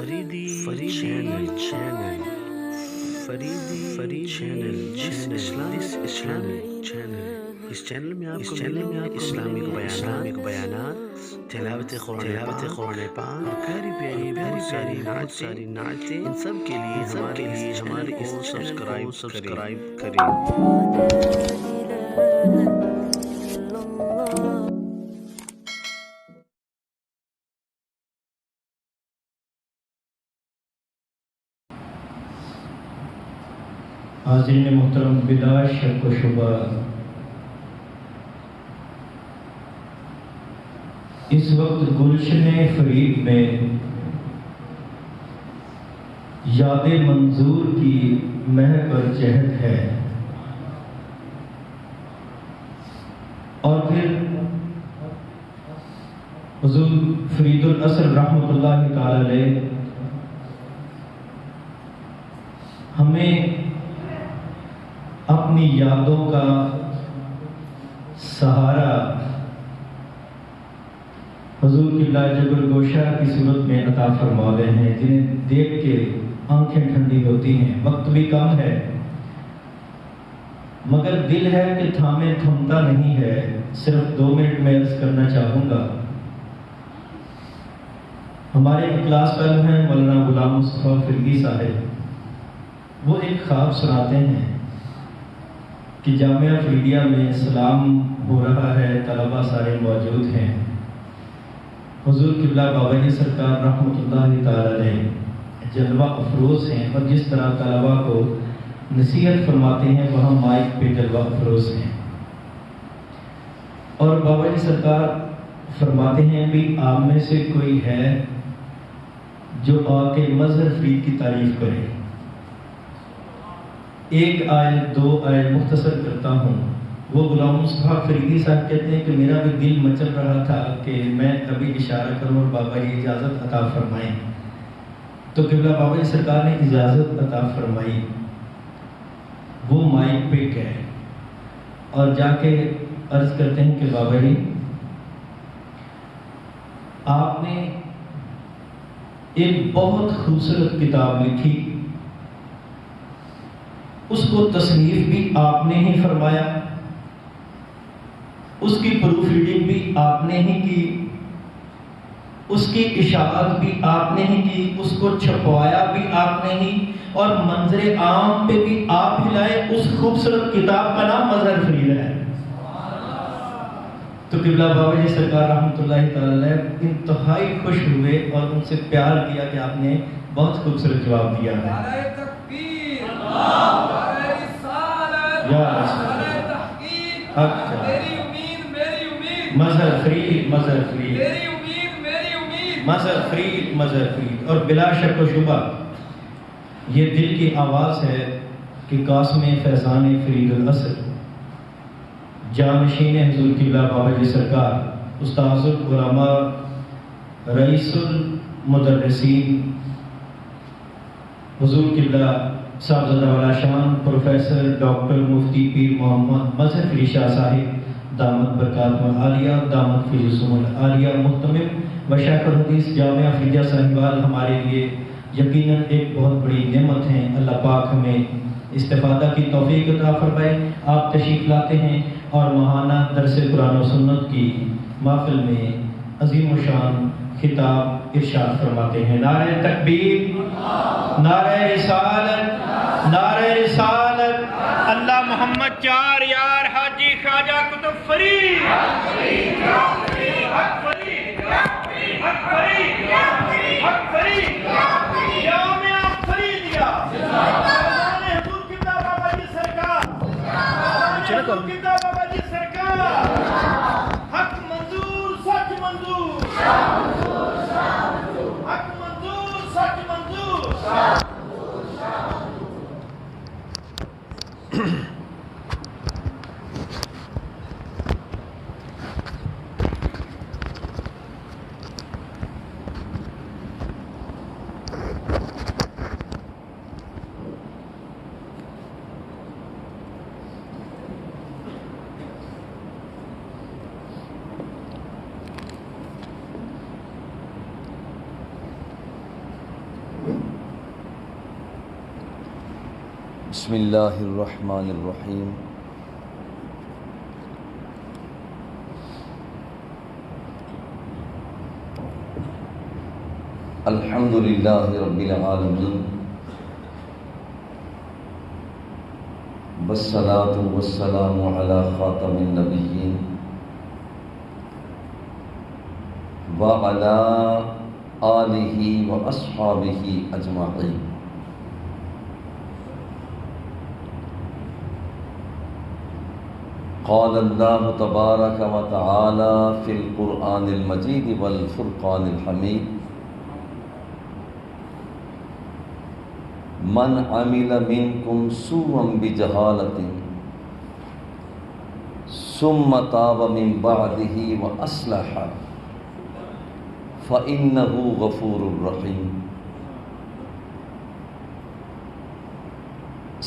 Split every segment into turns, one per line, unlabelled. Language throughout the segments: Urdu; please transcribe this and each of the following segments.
فریدی چینل اس چینل میں آپ کو اسلامک بیانات، تلاوت قرآن پاک اور پیاری ساری نعتیں، ان سب کے لیے ہمارے اس سبسکرائب کریں۔
حاضرین محترم، بلا شک و شبہ اس وقت گلشن فرید میں یاد منظور کی مہک اور چہک ہے، اور پھر حضور فرید الاصل رحمۃ اللہ تعالی علیہ ہمیں اپنی یادوں کا سہارا حضور قبلہ جبر گوشہ کی صورت میں عطا فرما رہے ہیں، جنہیں دیکھ کے آنکھیں ٹھنڈی ہوتی ہیں۔ وقت بھی کم ہے مگر دل ہے کہ تھامے تھمتا نہیں ہے۔ صرف 2 منٹ میں عرض کرنا چاہوں گا۔ ہمارے کلاس فیلو ہیں مولانا غلام مصطفیٰ فرگی صاحب، وہ ایک خواب سناتے ہیں کہ جامعہ فریدیہ میں سلام ہو رہا ہے، طلبہ سارے موجود ہیں، حضور قبلہ بابا جی سرکار رحمۃ اللہ تعالی علیہ جلوہ افروز ہیں، اور جس طرح طلبہ کو نصیحت فرماتے ہیں وہاں مائک پہ جلوہ افروز ہیں، اور بابا جی سرکار فرماتے ہیں بھی آپ میں سے کوئی ہے جو آ کے مظہر فرید کی تعریف کرے۔ 1 آیت 2 آیت مختصر کرتا ہوں۔ وہ غلام مصطفیٰ فریدی صاحب کہتے ہیں کہ میرا بھی دل مچل رہا تھا کہ میں ابھی اشارہ کروں اور بابا جی اجازت عطا فرمائیں، تو قبلہ بابا جی سرکار نے اجازت عطا فرمائی۔ وہ مائک پہ گئے اور جا کے عرض کرتے ہیں کہ بابا جی آپ نے ایک بہت خوبصورت کتاب لکھی، اس کو تصنیف بھی آپ نے ہی فرمایا، اس کی پروف ریڈنگ بھی آپ نے ہی کی، اس کی اشاعت بھی آپ نے ہی کی، اس کو چھپوایا بھی آپ نے ہی، اور منظر عام پہ بھی آپ ہی لائے۔ اس خوبصورت کتاب کا نام مظہر فرید ہے۔ تو قبلہ بابا جی سرکار رحمۃ اللہ تعالی علیہ انتہائی خوش ہوئے اور ان سے پیار کیا کہ آپ نے بہت خوبصورت جواب دیا ہے۔ مظہر فرید، مظہر فرید، مظہر فرید، مظہر فرید۔ اور بلا شک و شبہ یہ دل کی آواز ہے کہ قاسم فیضان فرید الاصل، جانشین حضور قبلہ بابا جی سرکار، استاذ العلماء، رئیس المدرسین، حضور قبلہ صاحبزادہ والا شان پروفیسر ڈاکٹر مفتی پیر محمد مظہر فرید شاہ صاحب دامت برکاتہم العالیہ، دامت فیضهم العالیہ، محتمم و شیخ الحدیث جامعہ فریدیہ صاحبال ہمارے لیے یقیناً ایک بہت بڑی نعمت ہیں۔ اللہ پاک ہمیں استفادہ کی توفیق عطا فرمائے۔ آپ تشریف لاتے ہیں اور ماہانہ درس قرآن و سنت کی محفل میں عظیم و شان خطاب ارشاد فرماتے ہیں۔ نعرہ تکبیر، نعرہ رسالت، نعرہ رسالت، اللہ محمد 4 یار حاجی خواجہ قطب فرید، حق فرید، حق فرید، حق فرید، حق فرید، جامعہ فریدیہ، حضور قبلہ بابا جی سرکار، حضور قبلہ بابا جی سرکار، حق منظور سچ منظور، حق منظور سچ منظور۔
بسم اللہ الرحمن الرحیم الحمد للہ رب العالمین والصلاة والسلام علی خاتم النبیین وعلی آلہ واصحابہ اجمعین۔ قال اللہ تبارک و تعالی فی القرآن المجید والفرقان الحمید من عمل منکم سوءا بجہالۃ ثم تاب من بعدہ واصلح فإنہ غفور رحیم۔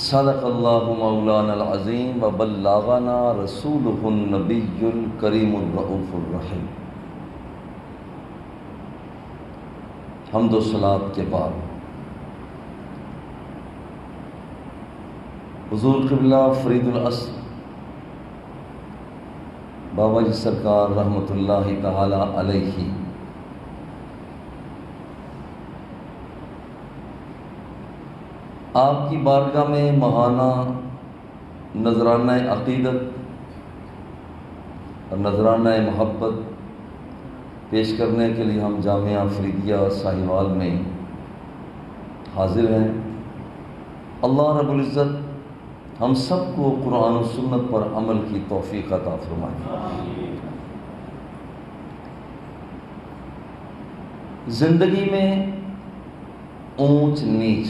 صدق اللہ مولانا العظیم وبلغنا رسولہ النبی الکریم الرؤوف الرحیم۔ حمد و صلوات کے بعد حضور قبلہ فرید الاصل بابا جی سرکار رحمۃ اللہ تعالی علیہ آپ کی بارگاہ میں ماہانہ نذرانہ عقیدت اور نذرانہ محبت پیش کرنے کے لیے ہم جامعہ فریدیہ ساہیوال میں حاضر ہیں۔ اللہ رب العزت ہم سب کو قرآن و سنت پر عمل کی توفیق عطا فرمائے۔ زندگی میں اونچ نیچ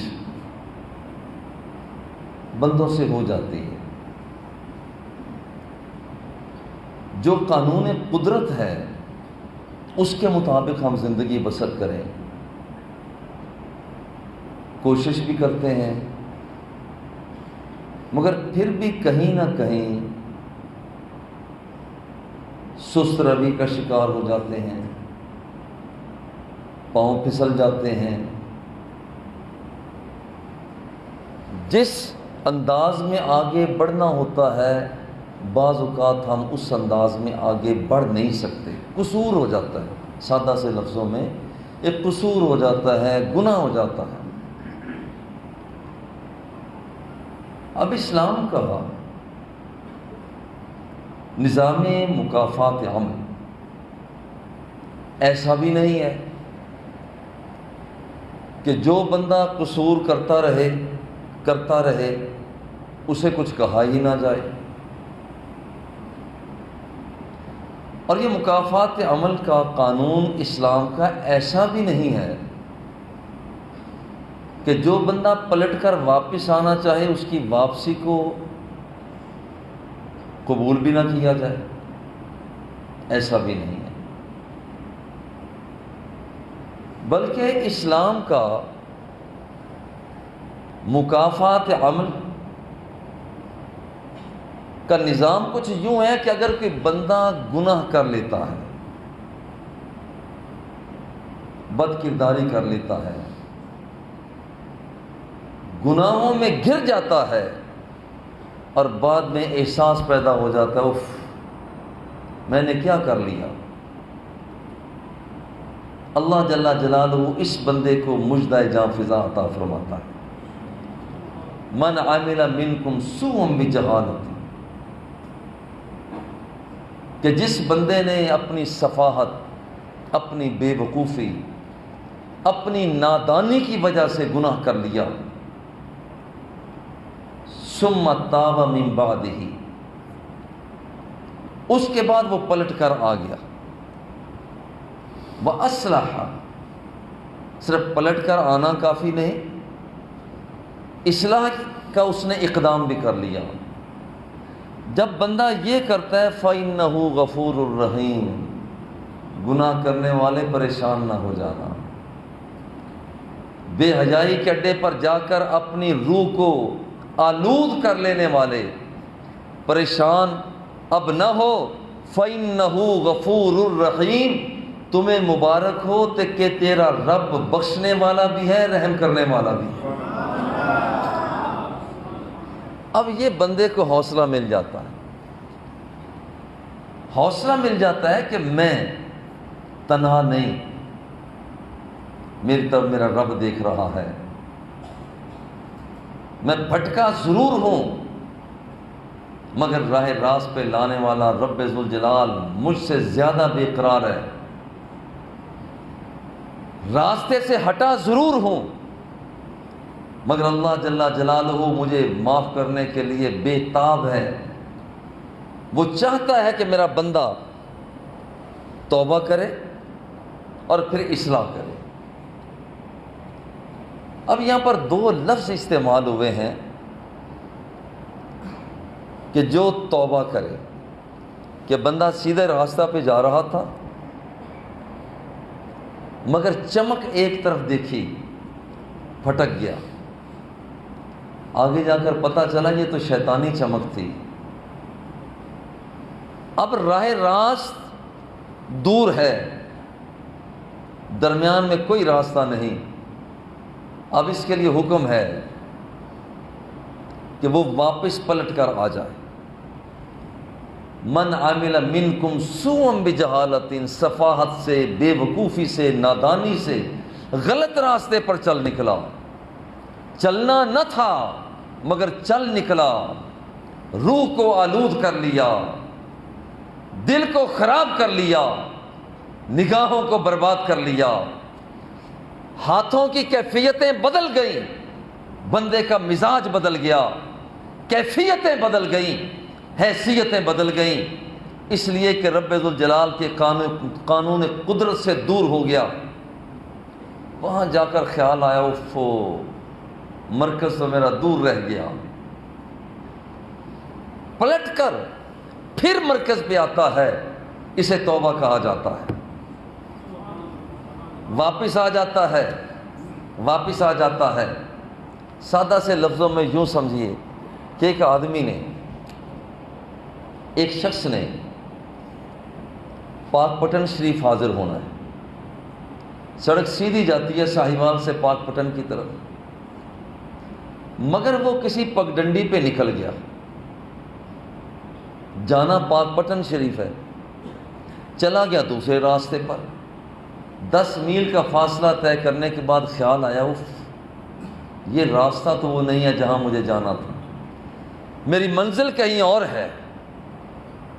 بندوں سے ہو جاتی ہے۔ جو قانون قدرت ہے اس کے مطابق ہم زندگی بسر کریں، کوشش بھی کرتے ہیں، مگر پھر بھی کہیں نہ کہیں سست روی کا شکار ہو جاتے ہیں، پاؤں پھسل جاتے ہیں۔ جس انداز میں آگے بڑھنا ہوتا ہے بعض اوقات ہم اس انداز میں آگے بڑھ نہیں سکتے، قصور ہو جاتا ہے، سادہ سے لفظوں میں ایک قصور ہو جاتا ہے، گناہ ہو جاتا ہے۔ اب اسلام کا نظام مکافات عمل ایسا بھی نہیں ہے کہ جو بندہ قصور کرتا رہے اسے کچھ کہا ہی نہ جائے۔ اور یہ مکافات عمل کا قانون اسلام کا ایسا بھی نہیں ہے کہ جو بندہ پلٹ کر واپس آنا چاہے اس کی واپسی کو قبول بھی نہ کیا جائے، ایسا بھی نہیں ہے۔ بلکہ اسلام کا مکافات عمل کا نظام کچھ یوں ہے کہ اگر کوئی بندہ گناہ کر لیتا ہے، بد کرداری کر لیتا ہے، گناہوں میں گر جاتا ہے اور بعد میں احساس پیدا ہو جاتا ہے اف میں نے کیا کر لیا، اللہ جل جلالہ اس بندے کو مژدہ جاں فضا عطا فرماتا ہے۔ من عمل منکم سوءا بجہالۃ، کہ جس بندے نے اپنی سفاہت، اپنی بے وقوفی، اپنی نادانی کی وجہ سے گناہ کر لیا، ثم تاب من بعدہ، اس کے بعد وہ پلٹ کر آ گیا، وَأَصْلَحَ، صرف پلٹ کر آنا کافی نہیں، اصلاح کا اس نے اقدام بھی کر لیا۔ جب بندہ یہ کرتا ہے فَإِنَّهُ غَفُورٌ الرحیم، گناہ کرنے والے پریشان نہ ہو جانا، بے حیائی کے اڈے پر جا کر اپنی روح کو آلود کر لینے والے پریشان اب نہ ہو، فَإِنَّهُ غَفُورٌ الرحیم، تمہیں مبارک ہو کہ تیرا رب بخشنے والا بھی ہے، رحم کرنے والا بھی ہے۔ اب یہ بندے کو حوصلہ مل جاتا ہے، حوصلہ مل جاتا ہے کہ میں تنہا نہیں، میری طرف میرا رب دیکھ رہا ہے، میں بھٹکا ضرور ہوں مگر راہ راست پہ لانے والا رب ذوالجلال مجھ سے زیادہ بے قرار ہے، راستے سے ہٹا ضرور ہوں مگر اللہ جل جلالہ مجھے معاف کرنے کے لیے بے تاب ہے۔ وہ چاہتا ہے کہ میرا بندہ توبہ کرے اور پھر اصلاح کرے۔ اب یہاں پر دو لفظ استعمال ہوئے ہیں کہ جو توبہ کرے، کہ بندہ سیدھے راستہ پہ جا رہا تھا مگر چمک ایک طرف دیکھی، پھٹک گیا، آگے جا کر پتہ چلا یہ تو شیطانی چمک تھی، اب راہ راست دور ہے، درمیان میں کوئی راستہ نہیں، اب اس کے لیے حکم ہے کہ وہ واپس پلٹ کر آ جائے۔ من عامل منکم سوءا بجہالت، سفاہت سے، بے وقوفی سے، نادانی سے غلط راستے پر چل نکلا، چلنا نہ تھا مگر چل نکلا، روح کو آلود کر لیا، دل کو خراب کر لیا، نگاہوں کو برباد کر لیا، ہاتھوں کی کیفیتیں بدل گئیں، بندے کا مزاج بدل گیا، کیفیتیں بدل گئیں، حیثیتیں بدل گئیں، اس لیے کہ رب ذوالجلال کے قانون قدرت سے دور ہو گیا۔ وہاں جا کر خیال آیا اوفو، مرکز تو میرا دور رہ گیا، پلٹ کر پھر مرکز پہ آتا ہے، اسے توبہ کہا جاتا ہے، واپس آ جاتا ہے، واپس آ جاتا ہے۔ سادہ سے لفظوں میں یوں سمجھیے کہ ایک آدمی نے، ایک شخص نے پاک پٹن شریف حاضر ہونا ہے، سڑک سیدھی جاتی ہے ساہیوال سے پاک پٹن کی طرف، مگر وہ کسی پگڈنڈی پہ نکل گیا، جانا پاک پٹن شریف ہے، چلا گیا دوسرے راستے پر، 10 میل کا فاصلہ طے کرنے کے بعد خیال آیا اف، یہ راستہ تو وہ نہیں ہے جہاں مجھے جانا تھا، میری منزل کہیں اور ہے،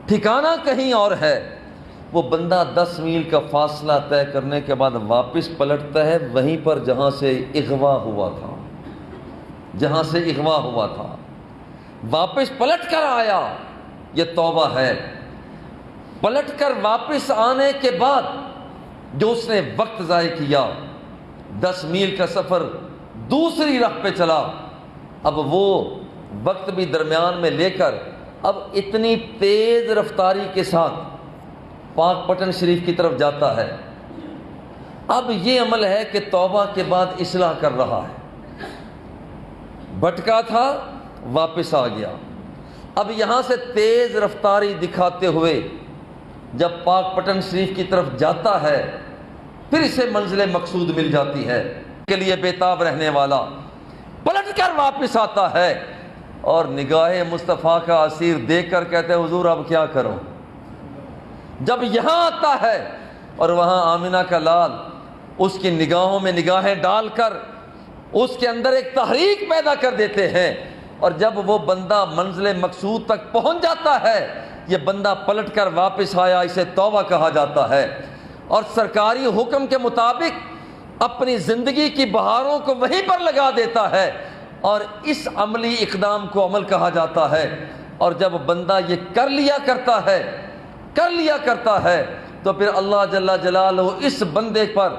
ٹھکانہ کہیں اور ہے۔ وہ بندہ 10 میل کا فاصلہ طے کرنے کے بعد واپس پلٹتا ہے وہیں پر جہاں سے اغوا ہوا تھا، جہاں سے اغوا ہوا تھا، واپس پلٹ کر آیا، یہ توبہ ہے۔ پلٹ کر واپس آنے کے بعد جو اس نے وقت ضائع کیا، 10 میل کا سفر دوسری راہ پہ چلا، اب وہ وقت بھی درمیان میں لے کر اب اتنی تیز رفتاری کے ساتھ پاک پٹن شریف کی طرف جاتا ہے۔ اب یہ عمل ہے کہ توبہ کے بعد اصلاح کر رہا ہے، بھٹکا تھا واپس آ گیا، اب یہاں سے تیز رفتاری دکھاتے ہوئے جب پاک پٹن شریف کی طرف جاتا ہے پھر اسے منزل مقصود مل جاتی ہے، کے لیے بےتاب رہنے والا پلٹ کر واپس آتا ہے اور نگاہ مصطفیٰ کا اسیر دیکھ کر کہتے ہیں حضور اب کیا کروں۔ جب یہاں آتا ہے اور وہاں آمنہ کا لال اس کی نگاہوں میں نگاہیں ڈال کر اس کے اندر ایک تحریک پیدا کر دیتے ہیں، اور جب وہ بندہ منزل مقصود تک پہنچ جاتا ہے، یہ بندہ پلٹ کر واپس آیا، اسے توبہ کہا جاتا ہے، اور سرکاری حکم کے مطابق اپنی زندگی کی بہاروں کو وہیں پر لگا دیتا ہے، اور اس عملی اقدام کو عمل کہا جاتا ہے۔ اور جب بندہ یہ کر لیا کرتا ہے تو پھر اللہ جل جلالہ اس بندے پر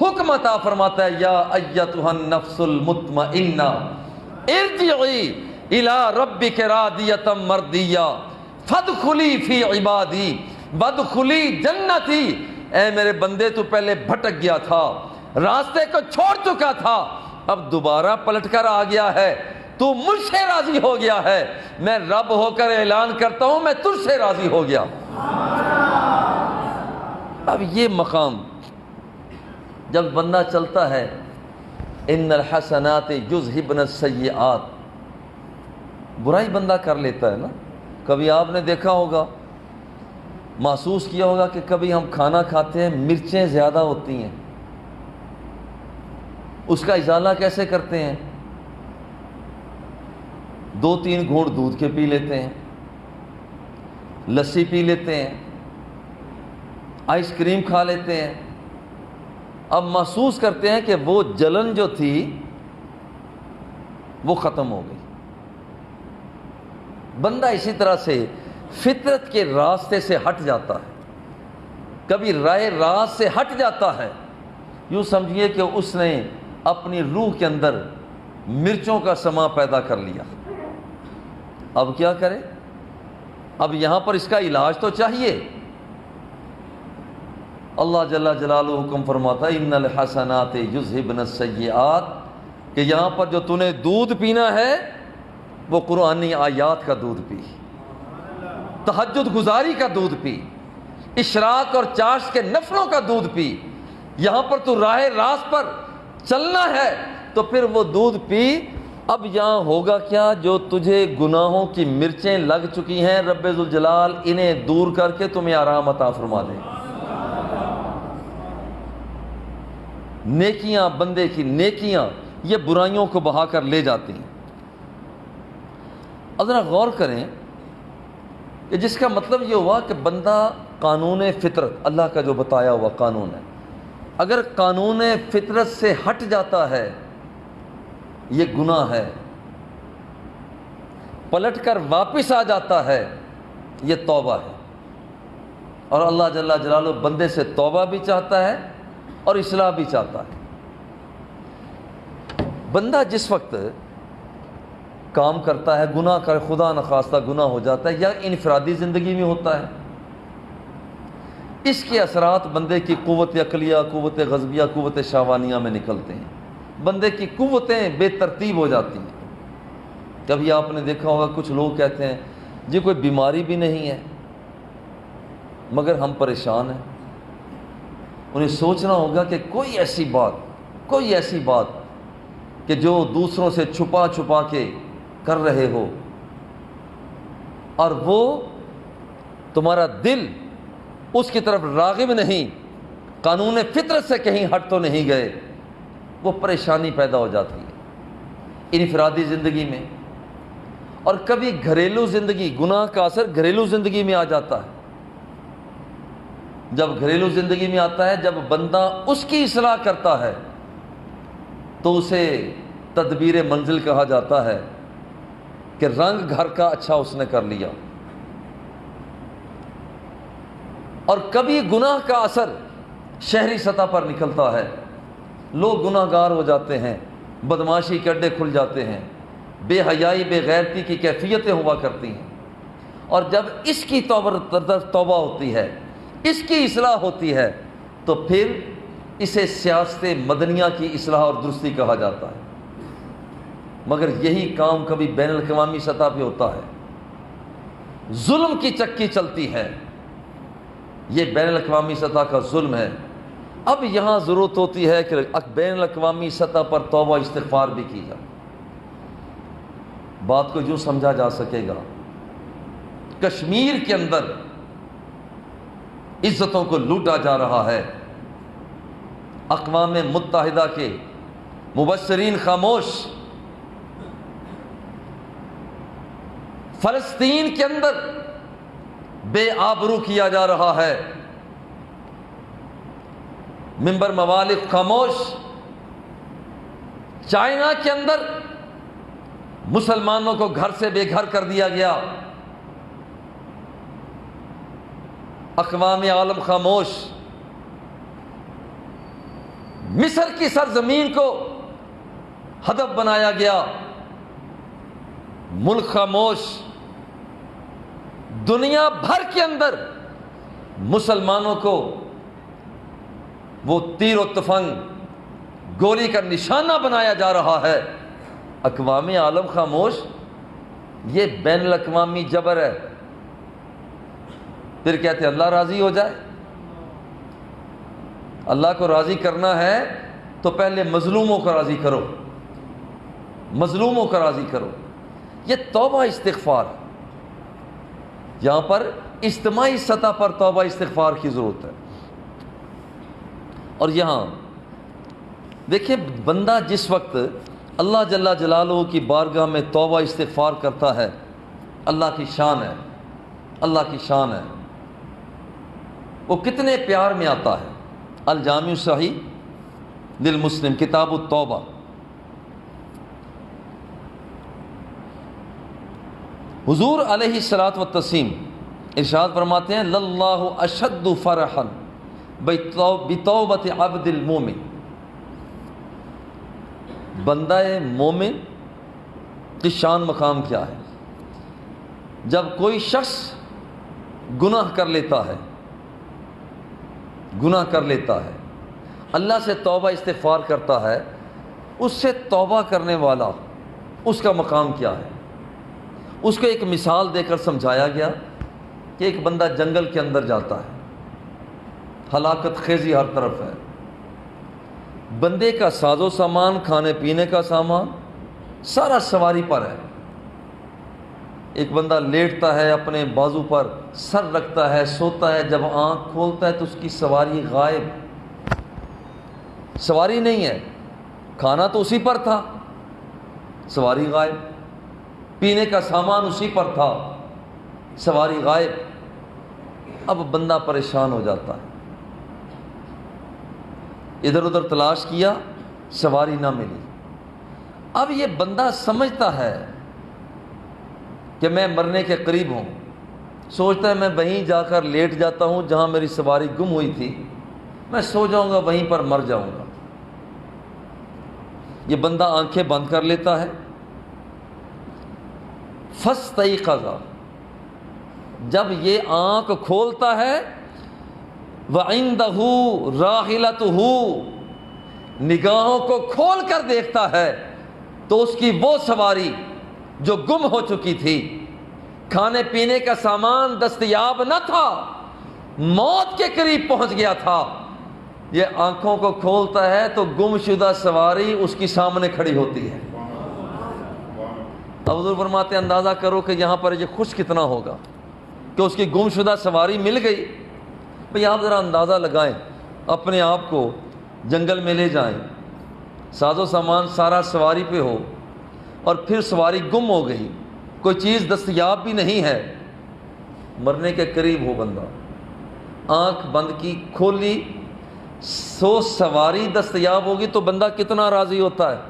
حکم عطا فرماتا ہے، یا ایتھا النفس المطمئنہ ارجعی الی ربک راضیۃ مرضیہ فادخلی فی عبادی وادخلی جنتی۔ اے میرے بندے تو پہلے بھٹک گیا تھا، راستے کو چھوڑ چکا تھا، اب دوبارہ پلٹ کر آ گیا ہے، تو مجھ سے راضی ہو گیا ہے، میں رب ہو کر اعلان کرتا ہوں میں تجھ سے راضی ہو گیا۔ اب یہ مقام جب بندہ چلتا ہے، ان الحسنات یذہبن السیئات، برائی بندہ کر لیتا ہے نا. کبھی آپ نے دیکھا ہوگا، محسوس کیا ہوگا کہ کبھی ہم کھانا کھاتے ہیں، مرچیں زیادہ ہوتی ہیں، اس کا ازالہ کیسے کرتے ہیں؟ 2-3 گھونٹ دودھ کے پی لیتے ہیں، لسی پی لیتے ہیں، آئس کریم کھا لیتے ہیں. اب محسوس کرتے ہیں کہ وہ جلن جو تھی وہ ختم ہو گئی. بندہ اسی طرح سے فطرت کے راستے سے ہٹ جاتا ہے، کبھی راہ راست سے ہٹ جاتا ہے. یوں سمجھیے کہ اس نے اپنی روح کے اندر مرچوں کا سما پیدا کر لیا. اب کیا کرے؟ اب یہاں پر اس کا علاج تو چاہیے. اللہ جل جلالہ حکم فرماتا ہے ان الحسنات یذہبن السیئات، کہ یہاں پر جو تو نے دودھ پینا ہے وہ قرآنی آیات کا دودھ پی، تہجد گزاری کا دودھ پی، اشراق اور چاشت کے نفلوں کا دودھ پی. یہاں پر تو راہ راست پر چلنا ہے تو پھر وہ دودھ پی. اب یہاں ہوگا کیا؟ جو تجھے گناہوں کی مرچیں لگ چکی ہیں، رب ذوالجلال انہیں دور کر کے تمہیں آرام عطا فرما دے. نیکیاں، بندے کی نیکیاں یہ برائیوں کو بہا کر لے جاتی ہیں. اب ذرا غور کریں کہ جس کا مطلب یہ ہوا کہ بندہ قانون فطرت، اللہ کا جو بتایا ہوا قانون ہے، اگر قانون فطرت سے ہٹ جاتا ہے یہ گناہ ہے. پلٹ کر واپس آ جاتا ہے یہ توبہ ہے. اور اللہ جل جلالہ بندے سے توبہ بھی چاہتا ہے اور اصلاح بھی چاہتا ہے. بندہ جس وقت کام کرتا ہے، گناہ کر، خدا نخواستہ گناہ ہو جاتا ہے، یا انفرادی زندگی میں ہوتا ہے، اس کے اثرات بندے کی قوت عقلیہ، قوت غضبیہ، قوت شہوانیہ میں نکلتے ہیں. بندے کی قوتیں بے ترتیب ہو جاتی ہیں. کبھی آپ نے دیکھا ہوگا کچھ لوگ کہتے ہیں جی کوئی بیماری بھی نہیں ہے مگر ہم پریشان ہیں. انہیں سوچنا ہوگا کہ کوئی ایسی بات کہ جو دوسروں سے چھپا چھپا کے کر رہے ہو، اور وہ تمہارا دل اس کی طرف راغب نہیں، قانون فطرت سے کہیں ہٹ تو نہیں گئے، وہ پریشانی پیدا ہو جاتی ہے انفرادی زندگی میں. اور کبھی گھریلو زندگی، گناہ کا اثر گھریلو زندگی میں آ جاتا ہے. جب گھریلو زندگی میں آتا ہے، جب بندہ اس کی اصلاح کرتا ہے تو اسے تدبیر منزل کہا جاتا ہے کہ رنگ گھر کا اچھا اس نے کر لیا. اور کبھی گناہ کا اثر شہری سطح پر نکلتا ہے، لوگ گناہ گار ہو جاتے ہیں، بدماشی کے اڈے کھل جاتے ہیں، بے حیائی، بے غیرتی کی کیفیتیں ہوا کرتی ہیں. اور جب اس کی توبہ ہوتی ہے، اس کی اصلاح ہوتی ہے، تو پھر اسے سیاست مدنیہ کی اصلاح اور درستی کہا جاتا ہے. مگر یہی کام کبھی بین الاقوامی سطح پہ ہوتا ہے، ظلم کی چکی چلتی ہے، یہ بین الاقوامی سطح کا ظلم ہے. اب یہاں ضرورت ہوتی ہے کہ بین الاقوامی سطح پر توبہ استغفار بھی کی جائے. بات کو یوں سمجھا جا سکے گا، کشمیر کے اندر عزتوں کو لوٹا جا رہا ہے، اقوام متحدہ کے مبشرین خاموش. فلسطین کے اندر بے آبرو کیا جا رہا ہے، منبر ممالک خاموش. چائنا کے اندر مسلمانوں کو گھر سے بے گھر کر دیا گیا، اقوام عالم خاموش. مصر کی سرزمین کو ہدف بنایا گیا، ملک خاموش. دنیا بھر کے اندر مسلمانوں کو وہ تیر و تفنگ، گولی کا نشانہ بنایا جا رہا ہے، اقوام عالم خاموش. یہ بین الاقوامی جبر ہے. پھر کہتے ہیں اللہ راضی ہو جائے. اللہ کو راضی کرنا ہے تو پہلے مظلوموں کو راضی کرو، مظلوموں کو راضی کرو. یہ توبہ استغفار، یہاں پر اجتماعی سطح پر توبہ استغفار کی ضرورت ہے۔ اور یہاں دیکھیں بندہ جس وقت اللہ جل جلالہ کی بارگاہ میں توبہ استغفار کرتا ہے، اللہ کی شان ہے، اللہ کی شان ہے، وہ کتنے پیار میں آتا ہے۔ الجامع صحیح للمسلم کتاب التوبہ، حضور علیہ الصلاۃ والتسلیم ارشاد فرماتے ہیں للہ اشد فرحا بتوبۃ عبد المومن، بندہ مومن کی شان مقام کیا ہے؟ جب کوئی شخص گناہ کر لیتا ہے، گناہ کر لیتا ہے، اللہ سے توبہ استغفار کرتا ہے، اس سے توبہ کرنے والا اس کا مقام کیا ہے؟ اس کو ایک مثال دے کر سمجھایا گیا کہ ایک بندہ جنگل کے اندر جاتا ہے، ہلاکت خیزی ہر طرف ہے، بندے کا ساز و سامان، کھانے پینے کا سامان سارا سواری پر ہے۔ ایک بندہ لیٹتا ہے، اپنے بازو پر سر رکھتا ہے، سوتا ہے، جب آنکھ کھولتا ہے تو اس کی سواری غائب، سواری نہیں ہے، کھانا تو اسی پر تھا، سواری غائب، پینے کا سامان اسی پر تھا، سواری غائب۔ اب بندہ پریشان ہو جاتا ہے، ادھر ادھر تلاش کیا، سواری نہ ملی۔ اب یہ بندہ سمجھتا ہے کہ میں مرنے کے قریب ہوں، سوچتا ہے میں وہیں جا کر لیٹ جاتا ہوں جہاں میری سواری گم ہوئی تھی، میں سو جاؤں گا، وہیں پر مر جاؤں گا۔ یہ بندہ آنکھیں بند کر لیتا ہے، فاستيقظ، جب یہ آنکھ کھولتا ہے، وعنده راحلته، نگاہوں کو کھول کر دیکھتا ہے تو اس کی وہ سواری جو گم ہو چکی تھی، کھانے پینے کا سامان دستیاب نہ تھا، موت کے قریب پہنچ گیا تھا، یہ آنکھوں کو کھولتا ہے تو گم شدہ سواری اس کی سامنے کھڑی ہوتی ہے۔ اب حضور فرماتے ہیں اندازہ کرو کہ یہاں پر یہ خوش کتنا ہوگا کہ اس کی گم شدہ سواری مل گئی۔ بھئی آپ ذرا اندازہ لگائیں، اپنے آپ کو جنگل میں لے جائیں، ساز و سامان سارا سواری پہ ہو اور پھر سواری گم ہو گئی، کوئی چیز دستیاب بھی نہیں ہے، مرنے کے قریب ہو بندہ، آنکھ بند کی، کھولی، سو سواری دستیاب ہوگی تو بندہ کتنا راضی ہوتا ہے،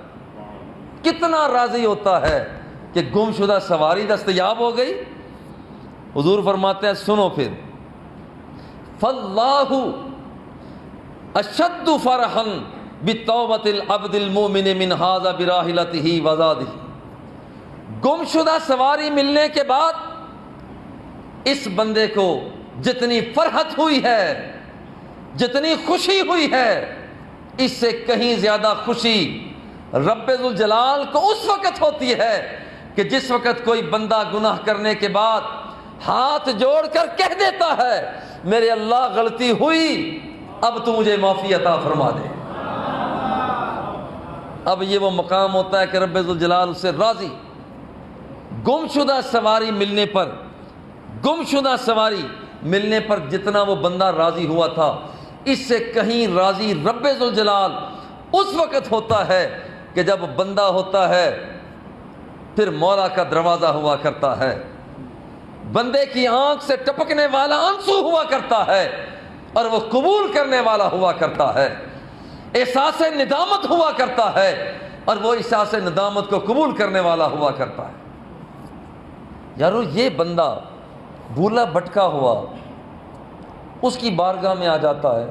کتنا راضی ہوتا ہے کہ گم شدہ سواری دستیاب ہو گئی۔ حضور فرماتے ہیں سنو پھر، فاللہ اشد فرحا بتوبۃ العبد المؤمن من ھذا براحلتہ وزادہ، گم شدہ سواری ملنے کے بعد اس بندے کو جتنی فرحت ہوئی ہے، جتنی خوشی ہوئی ہے، اس سے کہیں زیادہ خوشی رب ذوالجلال کو اس وقت ہوتی ہے کہ جس وقت کوئی بندہ گناہ کرنے کے بعد ہاتھ جوڑ کر کہہ دیتا ہے میرے اللہ غلطی ہوئی، اب تو مجھے معافی عطا فرما دے۔ اب یہ وہ مقام ہوتا ہے کہ رب ذوالجلال اس سے راضی۔ گم شدہ سواری ملنے پر، گم شدہ سواری ملنے پر جتنا وہ بندہ راضی ہوا تھا، اس سے کہیں راضی رب ذوالجلال اس وقت ہوتا ہے کہ جب بندہ ہوتا ہے پھر مولا کا دروازہ ہوا کرتا ہے، بندے کی آنکھ سے ٹپکنے والا آنسو ہوا کرتا ہے اور وہ قبول کرنے والا ہوا کرتا ہے، احساس ندامت ہوا کرتا ہے اور وہ احساس ندامت کو قبول کرنے والا ہوا کرتا ہے۔ یارو یہ بندہ بھولا بھٹکا ہوا اس کی بارگاہ میں آ جاتا ہے،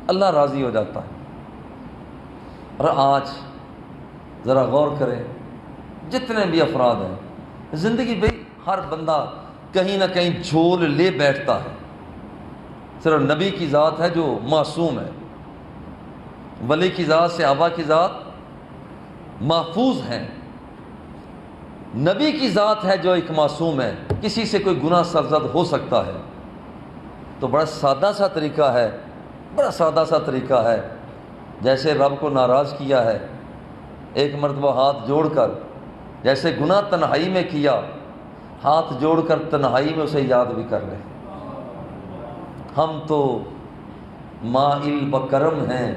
اللہ راضی ہو جاتا ہے۔ اور آج ذرا غور کریں، جتنے بھی افراد ہیں زندگی میں، ہر بندہ کہیں نہ کہیں جھول لے بیٹھتا ہے، صرف نبی کی ذات ہے جو معصوم ہے، ولی کی ذات صحابہ کی ذات محفوظ ہیں، نبی کی ذات ہے جو ایک معصوم ہے، کسی سے کوئی گناہ سرزد ہو سکتا ہے۔ تو بڑا سادہ سا طریقہ ہے، بڑا سادہ سا طریقہ ہے، جیسے رب کو ناراض کیا ہے، ایک مرتبہ ہاتھ جوڑ کر جیسے گناہ تنہائی میں کیا، ہاتھ جوڑ کر تنہائی میں اسے یاد بھی کر لیں۔ ہم تو مائل بکرم ہیں،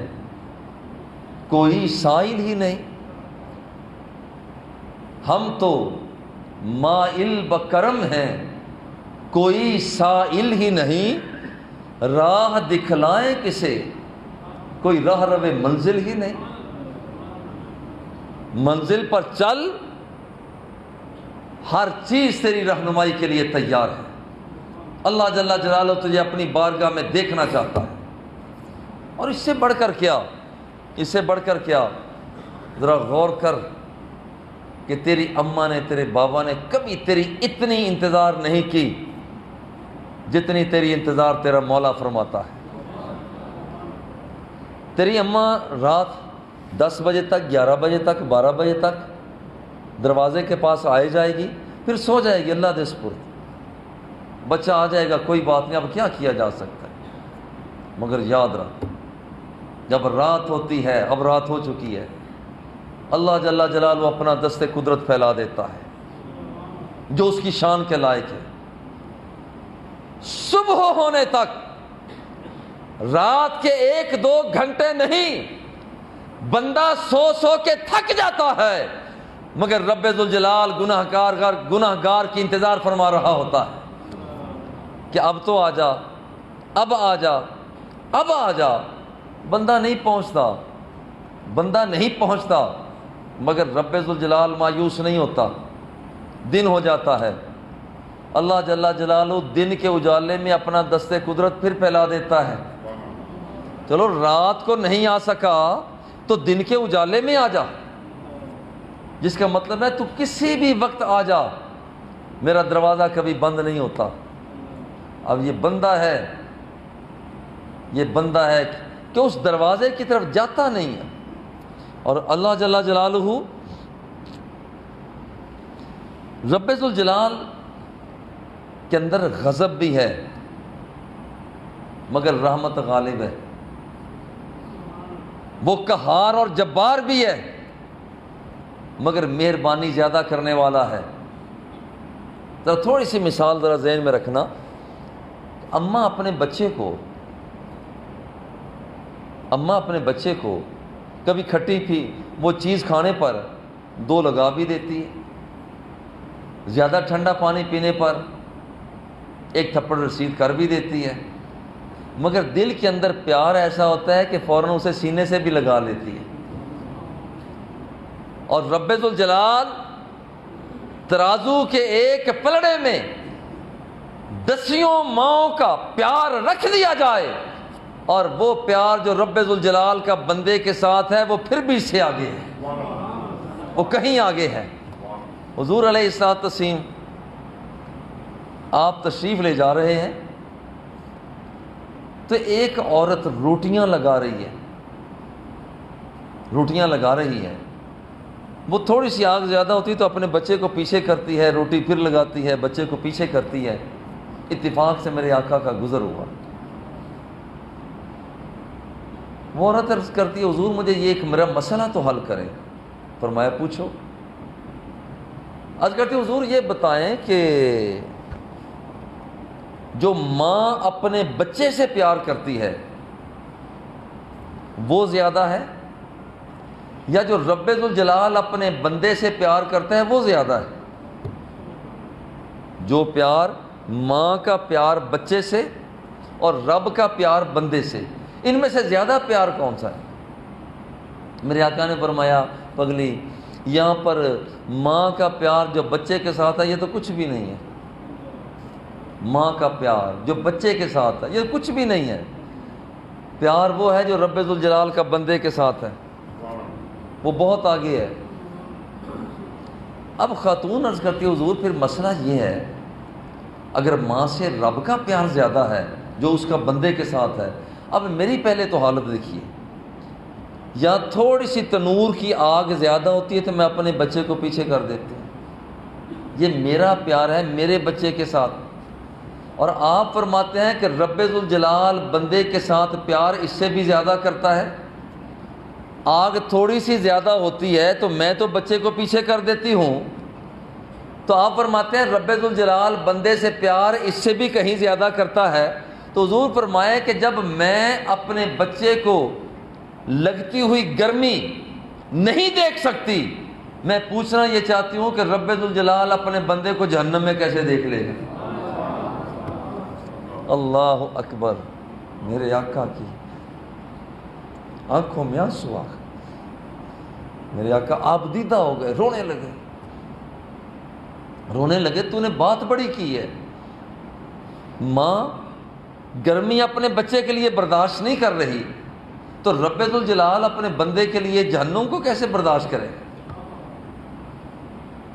کوئی سائل ہی نہیں۔ ہم تو مائل بکرم ہیں، کوئی سائل ہی نہیں۔ راہ دکھلائیں کسے، کوئی راہ رو منزل ہی نہیں۔ منزل پر چل، ہر چیز تیری رہنمائی کے لیے تیار ہے۔ اللہ جل جلالہ تجھے اپنی بارگاہ میں دیکھنا چاہتا ہے۔ اور اس سے بڑھ کر کیا، اس سے بڑھ کر کیا، ذرا غور کر کہ تیری اماں نے، تیرے بابا نے کبھی تیری اتنی انتظار نہیں کی جتنی تیری انتظار تیرا مولا فرماتا ہے۔ تیری اماں رات 10 بجے تک، 11 بجے تک، 12 بجے تک دروازے کے پاس آئے جائے گی، پھر سو جائے گی اللہ دے سپرد۔ بچہ آ جائے گا، کوئی بات نہیں، اب کیا کیا جا سکتا ہے۔ مگر یاد رکھ، جب رات ہوتی ہے، اب رات ہو چکی ہے، اللہ جل جلالہ اپنا دست قدرت پھیلا دیتا ہے جو اس کی شان کے لائق ہے۔ صبح ہونے تک رات کے 1-2 گھنٹے نہیں، بندہ سو سو کے تھک جاتا ہے، مگر رب ذوالجلال گناہگار کی انتظار فرما رہا ہوتا ہے کہ اب تو آ جا، اب آ جا، اب آ جا۔ بندہ نہیں پہنچتا، بندہ نہیں پہنچتا، مگر رب ذوالجلال مایوس نہیں ہوتا۔ دن ہو جاتا ہے، اللہ جل جلالہ دن کے اجالے میں اپنا دست قدرت پھر پھیلا دیتا ہے۔ چلو رات کو نہیں آ سکا تو دن کے اجالے میں آ جا، جس کا مطلب ہے تو کسی بھی وقت آ جا، میرا دروازہ کبھی بند نہیں ہوتا۔ اب یہ بندہ ہے، یہ بندہ ہے کہ اس دروازے کی طرف جاتا نہیں ہے۔ اور اللہ جل جلالہ رب ذوالجلال کے اندر غضب بھی ہے مگر رحمت غالب ہے۔ وہ قہار اور جبار بھی ہے مگر مہربانی زیادہ کرنے والا ہے۔ ذرا تھوڑی سی مثال ذرا ذہن میں رکھنا، اماں اپنے بچے کو کبھی کھٹی پھی وہ چیز کھانے پر 2 لگا بھی دیتی ہے، زیادہ ٹھنڈا پانی پینے پر 1 تھپڑ رسید کر بھی دیتی ہے، مگر دل کے اندر پیار ایسا ہوتا ہے کہ فوراً اسے سینے سے بھی لگا لیتی ہے۔ اور رب ذوالجلال ترازو کے ایک پلڑے میں 10 ماؤں کا پیار رکھ دیا جائے اور وہ پیار جو رب ذوالجلال کا بندے کے ساتھ ہے وہ پھر بھی اس سے آگے ہے، وہ کہیں آگے ہے۔ حضور علیہ الصلوۃ والتسلیم آپ تشریف لے جا رہے ہیں تو ایک عورت روٹیاں لگا رہی ہے، وہ تھوڑی سی آگ زیادہ ہوتی تو اپنے بچے کو پیچھے کرتی ہے، روٹی پھر لگاتی ہے، بچے کو پیچھے کرتی ہے۔ اتفاق سے میرے آقا کا گزر ہوا، وہ عورت عرض کرتی ہے حضور مجھے یہ ایک میرا مسئلہ تو حل کریں۔ فرمایا پوچھو۔ عرض کرتی حضور یہ بتائیں کہ جو ماں اپنے بچے سے پیار کرتی ہے وہ زیادہ ہے یا جو رب ذوالجلال اپنے بندے سے پیار کرتا ہے وہ زیادہ ہے؟ جو پیار ماں کا پیار بچے سے اور رب کا پیار بندے سے، ان میں سے زیادہ پیار کون سا ہے؟ میرے آقا نے فرمایا پگلی یہاں پر ماں کا پیار جو بچے کے ساتھ ہے یہ تو کچھ بھی نہیں ہے، ماں کا پیار جو بچے کے ساتھ ہے یہ کچھ بھی نہیں ہے، پیار وہ ہے جو رب ذوالجلال کا بندے کے ساتھ ہے، وہ بہت آگے ہے۔ اب خاتون عرض کرتی ہے حضور پھر مسئلہ یہ ہے اگر ماں سے رب کا پیار زیادہ ہے جو اس کا بندے کے ساتھ ہے، اب میری پہلے تو حالت دیکھیے، یا تھوڑی سی تنور کی آگ زیادہ ہوتی ہے تو میں اپنے بچے کو پیچھے کر دیتی ہوں، یہ میرا پیار ہے میرے بچے کے ساتھ، اور آپ فرماتے ہیں کہ رب ذوالجلال بندے کے ساتھ پیار اس سے بھی زیادہ کرتا ہے۔ آگ تھوڑی سی زیادہ ہوتی ہے تو میں تو بچے کو پیچھے کر دیتی ہوں، تو آپ فرماتے ہیں رب ذوالجلال بندے سے پیار اس سے بھی کہیں زیادہ کرتا ہے. تو حضور فرمائے کہ جب میں اپنے بچے کو لگتی ہوئی گرمی نہیں دیکھ سکتی، میں پوچھنا یہ چاہتی ہوں کہ رب ذوالجلال اپنے بندے کو جہنم میں کیسے دیکھ لے گا. اللہ اکبر. میرے آقا کی آنکھوں میں آنسو آ گئے. میرے آقا آپ دیدہ ہو گئے، رونے لگے. تو نے بات بڑی کی ہے. ماں گرمی اپنے بچے کے لیے برداشت نہیں کر رہی تو رب ذوالجلال اپنے بندے کے لیے جہنم کو کیسے برداشت کرے.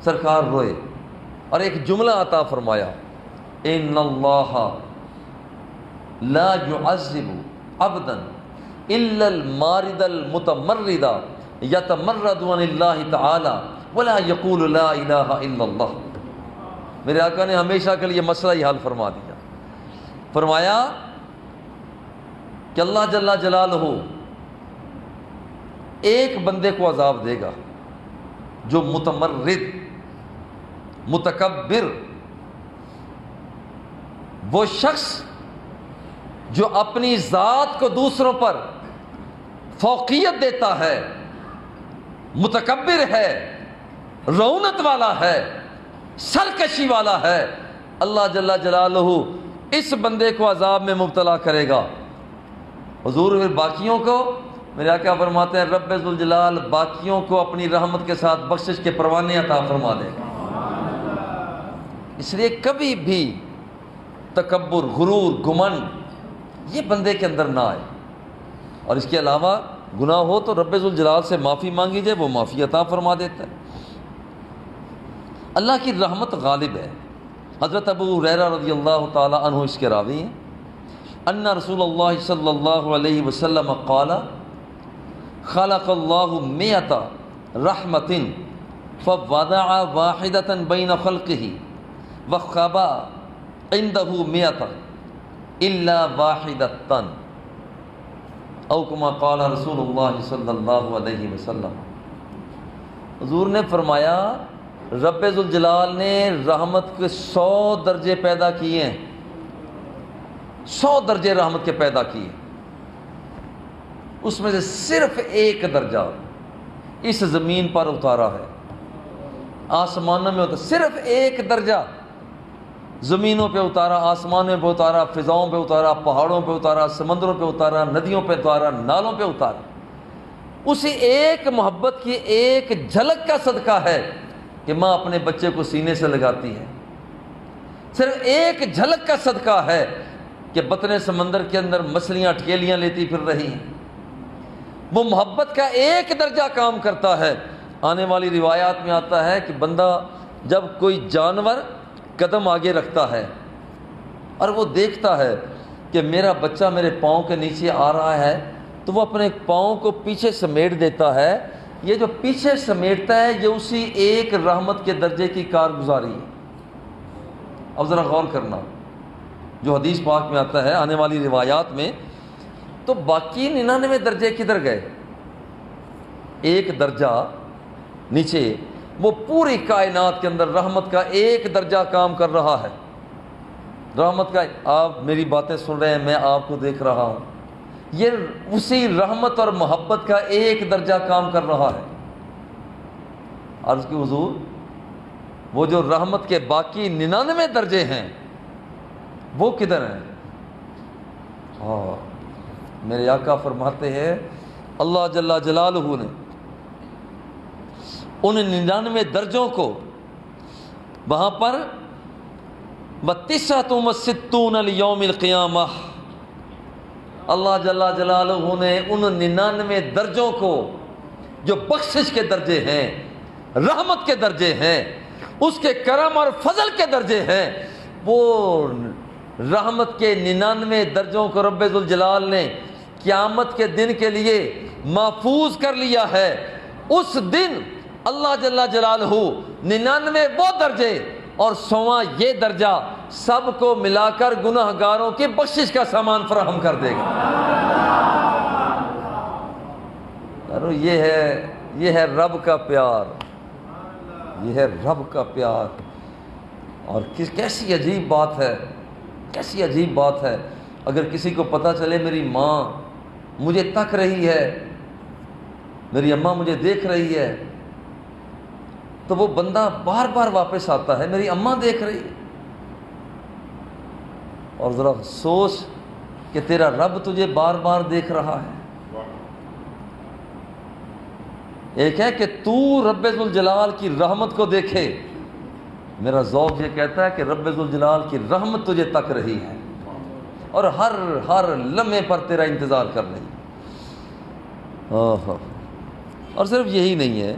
سرکار روئے اور ایک جملہ عطا فرمایا، ان اللہ لا يعذب عبدا الا المارد المتمرد یتمرد عن اللہ تعالی ولا یقول لا الہ الا اللہ. میرے آقا نے ہمیشہ کے لیے مسئلہ ہی حل فرما دیا. فرمایا کہ اللہ جل جلالہ ایک بندے کو عذاب دے گا جو متمرد متکبر، وہ شخص جو اپنی ذات کو دوسروں پر فوقیت دیتا ہے، متکبر ہے، رعونت والا ہے، سرکشی والا ہے. اللہ جل جلالہ اس بندے کو عذاب میں مبتلا کرے گا. حضور پھر باقیوں کو، میرے آقا فرماتے ہیں رب ذوالجلال باقیوں کو اپنی رحمت کے ساتھ بخشش کے پروانے عطا فرما دے گا. اس لیے کبھی بھی تکبر، غرور، گھمنڈ یہ بندے کے اندر نہ آئے. اور اس کے علاوہ گناہ ہو تو رب ذوالجلال سے معافی مانگی جائے، وہ معافی عطا فرما دیتا ہے. اللہ کی رحمت غالب ہے. حضرت ابو ہریرہ رضی اللہ تعالی عنہ اس کے راوی ہیں، ان رسول اللہ صلی اللہ علیہ وسلم قال خلق اللہ مئۃ رحمۃ فوضع واحدۃ بین خلقہ وخبا عنده مئۃ الا واحدۃ او کما قال رسول اللہ صلی اللہ علیہ وسلم. حضور نے فرمایا رب ذوالجلال نے رحمت کے 100 درجے پیدا کیے ہیں، 100 درجے رحمت کے پیدا کیے. اس میں سے صرف ایک درجہ اس زمین پر اتارا ہے. آسمانوں میں ہوتا صرف ایک درجہ زمینوں پہ اتارا، آسمانوں پہ اتارا، فضاؤں پہ اتارا، پہاڑوں پہ اتارا، سمندروں پہ اتارا، ندیوں پہ اتارا، نالوں پہ اتارا. اسی ایک محبت کی ایک جھلک کا صدقہ ہے کہ ماں اپنے بچے کو سینے سے لگاتی ہے. صرف ایک جھلک کا صدقہ ہے کہ بطن سمندر کے اندر مچھلیاں اٹکیلیاں لیتی پھر رہی ہیں. وہ محبت کا ایک درجہ کام کرتا ہے. آنے والی روایات میں آتا ہے کہ بندہ جب کوئی جانور قدم آگے رکھتا ہے اور وہ دیکھتا ہے کہ میرا بچہ میرے پاؤں کے نیچے آ رہا ہے تو وہ اپنے پاؤں کو پیچھے سمیٹ دیتا ہے. یہ جو پیچھے سمیٹتا ہے یہ اسی ایک رحمت کے درجے کی کارگزاری ہے. اب ذرا غور کرنا جو حدیث پاک میں آتا ہے آنے والی روایات میں، تو باقی 99 درجے کدھر گئے؟ ایک درجہ نیچے، وہ پوری کائنات کے اندر رحمت کا ایک درجہ کام کر رہا ہے. رحمت کا، آپ میری باتیں سن رہے ہیں، میں آپ کو دیکھ رہا ہوں، یہ اسی رحمت اور محبت کا ایک درجہ کام کر رہا ہے. عرض کی حضور وہ جو رحمت کے باقی 99 درجے ہیں وہ کدھر ہیں؟ میرے آقا فرماتے ہیں اللہ جل جلالہ نے ان 99 درجوں کو وہاں پر وَتِسْعَةٌ لِيَوْمِ الْقِيَامَةِ، اللہ جل جلالہ نے ان 99 درجوں کو جو بخشش کے درجے ہیں، رحمت کے درجے ہیں، اس کے کرم اور فضل کے درجے ہیں، وہ رحمت کے 99 درجوں کو رب ذوالجلال نے قیامت کے دن کے لیے محفوظ کر لیا ہے. اس دن اللہ جل جلالہ 99 وہ درجے اور 100واں یہ درجہ سب کو ملا کر گناہ گاروں کی بخشش کا سامان فراہم کر دے گا. یہ ہے رب کا پیار، یہ ہے رب کا پیار. اور کیسی عجیب بات ہے، کیسی عجیب بات ہے، اگر کسی کو پتہ چلے میری ماں مجھے تک رہی ہے، میری اماں مجھے دیکھ رہی ہے، تو وہ بندہ بار بار واپس آتا ہے، میری اماں دیکھ رہی ہے۔ اور ذرا سوچ کہ تیرا رب تجھے بار بار دیکھ رہا ہے۔ ایک ہے کہ تو رب ذوالجلال کی رحمت کو دیکھے، میرا ذوق یہ کہتا ہے کہ رب ذوالجلال کی رحمت تجھے تک رہی ہے اور ہر لمحے پر تیرا انتظار کر رہی ہے۔ اور صرف یہی نہیں ہے،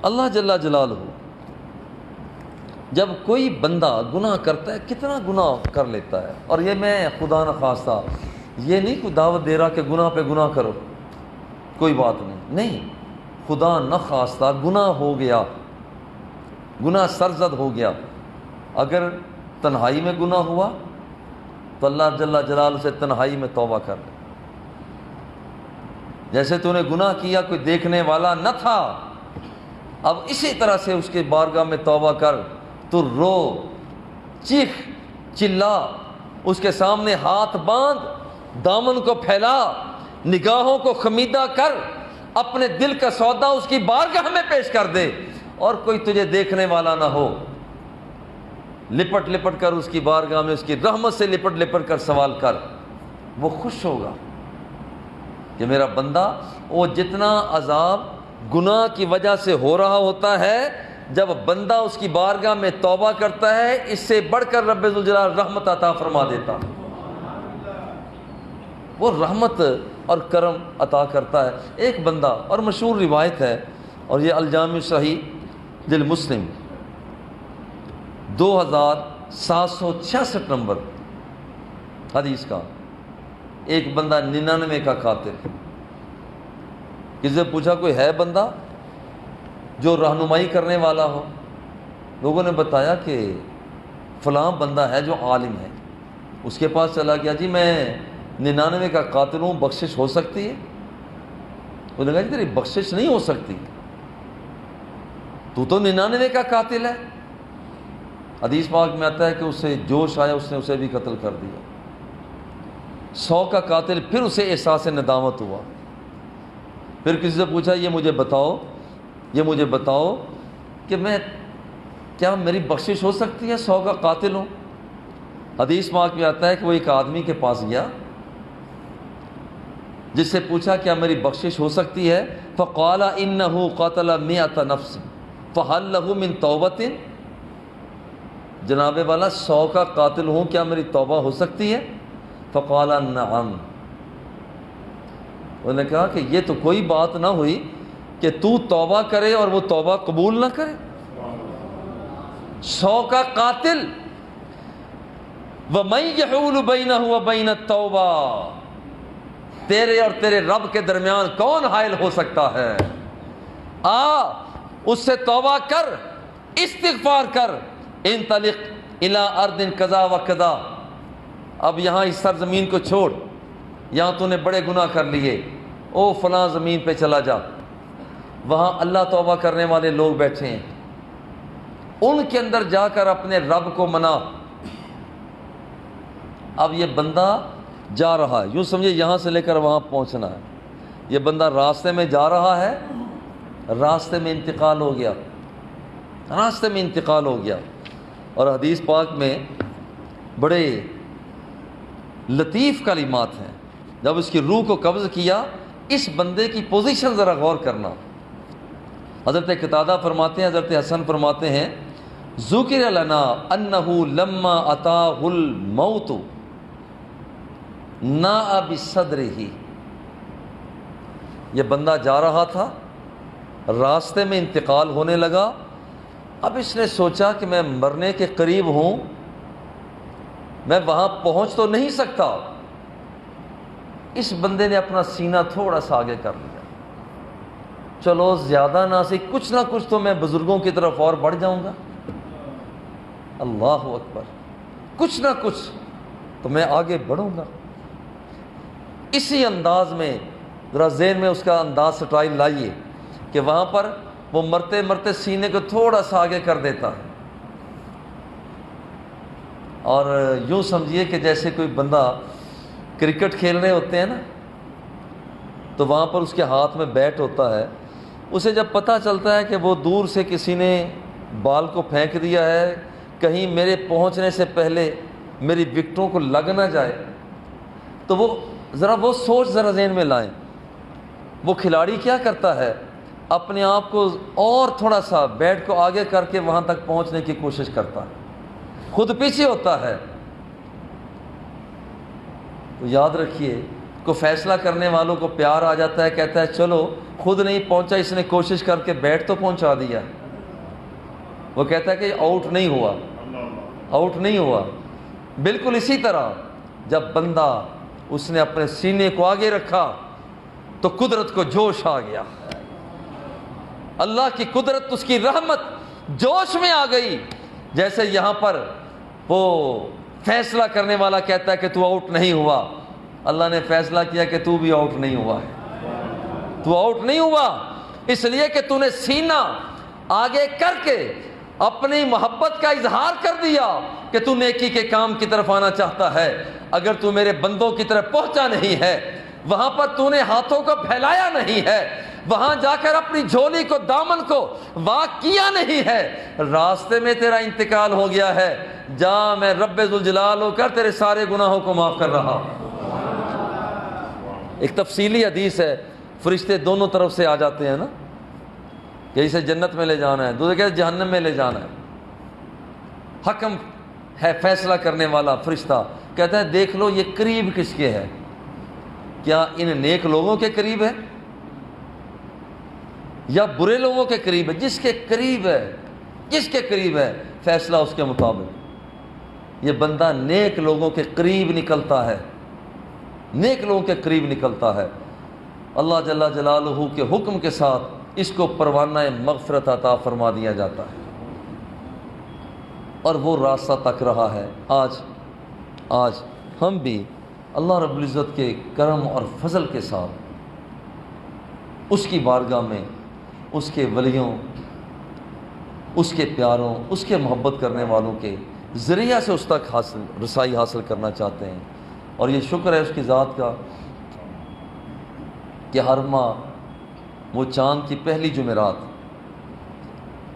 اللہ جل جلالہ جب کوئی بندہ گناہ کرتا ہے، کتنا گناہ کر لیتا ہے، اور یہ میں خدا نخواستہ یہ نہیں کوئی دعوت دے رہا کہ گناہ پہ گناہ کرو، کوئی بات نہیں، خدا نخواستہ گناہ ہو گیا، گناہ سرزد ہو گیا، اگر تنہائی میں گناہ ہوا تو اللہ جل جلالہ سے تنہائی میں توبہ کر لے۔ جیسے تو نے گناہ کیا کوئی دیکھنے والا نہ تھا، اب اسی طرح سے اس کے بارگاہ میں توبہ کر، تو رو، چیخ، چلا، اس کے سامنے ہاتھ باندھ، دامن کو پھیلا، نگاہوں کو خمیدہ کر، اپنے دل کا سودا اس کی بارگاہ میں پیش کر دے، اور کوئی تجھے دیکھنے والا نہ ہو، لپٹ لپٹ کر اس کی بارگاہ میں اس کی رحمت سے لپٹ لپٹ کر سوال کر، وہ خوش ہوگا کہ میرا بندہ، وہ جتنا عذاب گناہ کی وجہ سے ہو رہا ہوتا ہے، جب بندہ اس کی بارگاہ میں توبہ کرتا ہے، اس سے بڑھ کر رب ذوالجلال رحمت عطا فرما دیتا، وہ رحمت اور کرم عطا کرتا ہے۔ ایک بندہ، اور مشہور روایت ہے، اور یہ الجامع صحیح للمسلم 2766 نمبر حدیث کا، ایک بندہ 99 کا قاتل، کسی سے پوچھا کوئی ہے بندہ جو رہنمائی کرنے والا ہو؟ لوگوں نے بتایا کہ فلاں بندہ ہے جو عالم ہے، اس کے پاس چلا گیا، جی میں 99 کا قاتل ہوں، بخشش ہو سکتی ہے؟ وہ نے کہا جی تیری بخشش نہیں ہو سکتی، تو 99 کا قاتل ہے۔ حدیث پاک میں آتا ہے کہ اسے جوش آیا، اس نے اسے بھی قتل کر دیا۔ 100 کا قاتل، پھر اسے احساس ندامت ہوا، پھر کسی سے پوچھا یہ مجھے بتاؤ کہ میں کیا میری بخشش ہو سکتی ہے، 100 کا قاتل ہوں؟ حدیث پاک میں آتا ہے کہ وہ ایک آدمی کے پاس گیا، جس سے پوچھا کیا میری بخشش ہو سکتی ہے؟ فقال انه قتل 100 نفس فهل له من توبۃ، جناب والا 100 کا قاتل ہوں، کیا میری توبہ ہو سکتی ہے؟ فقال نعم، انہوں نے کہا کہ یہ تو کوئی بات نہ ہوئی کہ تو توبہ کرے اور وہ توبہ قبول نہ کرے۔ 100 کا قاتل، وَمَن يَحُولُ بَيْنَهُ وَبَيْنَ التَّوْبَةِ، تیرے اور تیرے رب کے درمیان کون حائل ہو سکتا ہے؟ اس سے توبہ کر، استغفار کر، انطلق الی ارض کذا و کذا، اب یہاں اس سرزمین کو چھوڑ، یہاں تو نے بڑے گناہ کر لیے، او فلاں زمین پہ چلا جا، وہاں اللہ توبہ کرنے والے لوگ بیٹھے ہیں، ان کے اندر جا کر اپنے رب کو منا۔ اب یہ بندہ جا رہا ہے، یوں سمجھے یہاں سے لے کر وہاں پہنچنا ہے، یہ بندہ راستے میں جا رہا ہے، راستے میں انتقال ہو گیا، راستے میں انتقال ہو گیا۔ اور حدیث پاک میں بڑے لطیف کلمات ہیں، جب اس کی روح کو قبض کیا، اس بندے کی پوزیشن ذرا غور کرنا۔ حضرت قتادہ فرماتے ہیں، حضرت حسن فرماتے ہیں، ذکر لنا انہ لما اتاہ الموت ناء بصدرہ، یہ بندہ جا رہا تھا، راستے میں انتقال ہونے لگا، اب اس نے سوچا کہ میں مرنے کے قریب ہوں، میں وہاں پہنچ تو نہیں سکتا، اس بندے نے اپنا سینہ تھوڑا سا آگے کر لیا، چلو زیادہ نہ سی کچھ نہ کچھ تو میں بزرگوں کی طرف اور بڑھ جاؤں گا، اللہ اکبر، کچھ نہ کچھ تو میں آگے بڑھوں گا۔ اسی انداز میں ذرا ذہن میں اس کا انداز سٹائل لائیے کہ وہاں پر وہ مرتے مرتے سینے کو تھوڑا سا آگے کر دیتا ہے، اور یوں سمجھیے کہ جیسے کوئی بندہ کرکٹ کھیل رہے ہوتے ہیں نا، تو وہاں پر اس کے ہاتھ میں بیٹ ہوتا ہے، اسے جب پتہ چلتا ہے کہ وہ دور سے کسی نے بال کو پھینک دیا ہے، کہیں میرے پہنچنے سے پہلے میری وکٹوں کو لگ نہ جائے، تو وہ سوچ ذرا ذہن میں لائیں، وہ کھلاڑی کیا کرتا ہے، اپنے آپ کو اور تھوڑا سا بیٹ کو آگے کر کے وہاں تک پہنچنے کی کوشش کرتا ہے، خود پیچھے ہوتا ہے۔ تو یاد رکھیے، کو فیصلہ کرنے والوں کو پیار آ جاتا ہے، کہتا ہے چلو خود نہیں پہنچا، اس نے کوشش کر کے بیٹ تو پہنچا دیا، وہ کہتا ہے کہ آؤٹ نہیں ہوا، آؤٹ نہیں ہوا۔ بالکل اسی طرح جب بندہ اس نے اپنے سینے کو آگے رکھا تو قدرت کو جوش آ گیا، اللہ کی قدرت، اس کی رحمت جوش میں آ گئی۔ جیسے یہاں پر وہ فیصلہ کرنے والا کہتا ہے کہ تو آؤٹ نہیں ہوا، اللہ نے فیصلہ کیا کہ تو بھی آؤٹ نہیں ہوا ہے، تو آؤٹ نہیں ہوا اس لیے کہ تو نے سینہ آگے کر کے اپنی محبت کا اظہار کر دیا کہ تو نیکی کے کام کی طرف آنا چاہتا ہے۔ اگر تو میرے بندوں کی طرف پہنچا نہیں ہے، وہاں پر تو نے ہاتھوں کو پھیلایا نہیں ہے، وہاں جا کر اپنی جھولی کو، دامن کو واق کیا نہیں ہے، راستے میں تیرا انتقال ہو گیا ہے، جا میں رب ذوالجلال ہو کر تیرے سارے گناہوں کو معاف کر رہا۔ ایک تفصیلی حدیث ہے، فرشتے دونوں طرف سے آ جاتے ہیں نا، کہ اسے جنت میں لے جانا ہے، دوسرے کہتے ہیں جہنم میں لے جانا ہے۔ حکم ہے، فیصلہ کرنے والا فرشتہ کہتا ہے دیکھ لو یہ قریب کس کے ہے، کیا ان نیک لوگوں کے قریب ہے یا برے لوگوں کے قریب ہے؟ جس کے قریب ہے، جس کے قریب ہے فیصلہ اس کے مطابق۔ یہ بندہ نیک لوگوں کے قریب نکلتا ہے، نیک لوگوں کے قریب نکلتا ہے، اللہ جل جلالہ کے حکم کے ساتھ اس کو پروانہ مغفرت عطا فرما دیا جاتا ہے، اور وہ راستہ تک رہا ہے۔ آج ہم بھی اللہ رب العزت کے کرم اور فضل کے ساتھ اس کی بارگاہ میں، اس کے ولیوں، اس کے پیاروں، اس کے محبت کرنے والوں کے ذریعہ سے اس تک رسائی حاصل کرنا چاہتے ہیں۔ اور یہ شکر ہے اس کی ذات کا کہ ہر ماہ وہ چاند کی پہلی جمعرات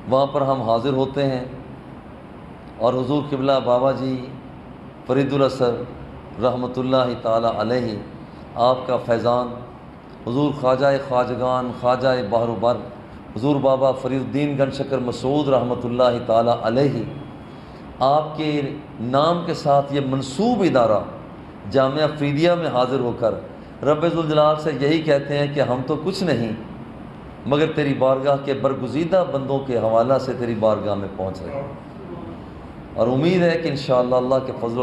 وہاں پر ہم حاضر ہوتے ہیں، اور حضور قبلہ بابا جی فرید الاثر رحمۃ اللہ تعالی علیہ، آپ کا فیضان، حضور خواجہ خواجگان، خواجہ بحر و بر، حضور بابا فرید الدین گن شکر مسعود رحمۃ اللہ تعالی علیہ، آپ کے نام کے ساتھ یہ منسوب ادارہ جامعہ فریدیہ میں حاضر ہو کر رب ذوالجلال سے یہی کہتے ہیں کہ ہم تو کچھ نہیں مگر تیری بارگاہ کے برگزیدہ بندوں کے حوالہ سے تیری بارگاہ میں پہنچ رہے ہیں، اور امید ہے کہ انشاءاللہ اللہ کے فضل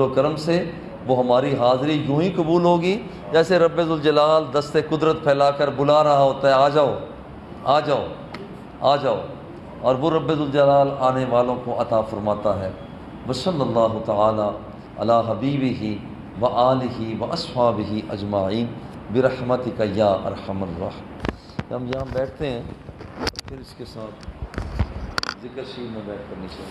و کرم سے وہ ہماری حاضری یوں ہی قبول ہوگی جیسے رب ذوالجلال دست قدرت پھیلا کر بلا رہا ہوتا ہے، آ جاؤ آ جاؤ آ جاؤ، اور وہ رب ذوالجلال آنے والوں کو عطا فرماتا ہے۔ وصلی اللہ تعالی علی حبیبہ وآلہ واصحابہ اجمعین برحمتک یا ارحم الراحمین۔ ہم یہاں بیٹھتے ہیں، پھر اس کے ساتھ ذکر شریف میں بیٹھ کر نیچے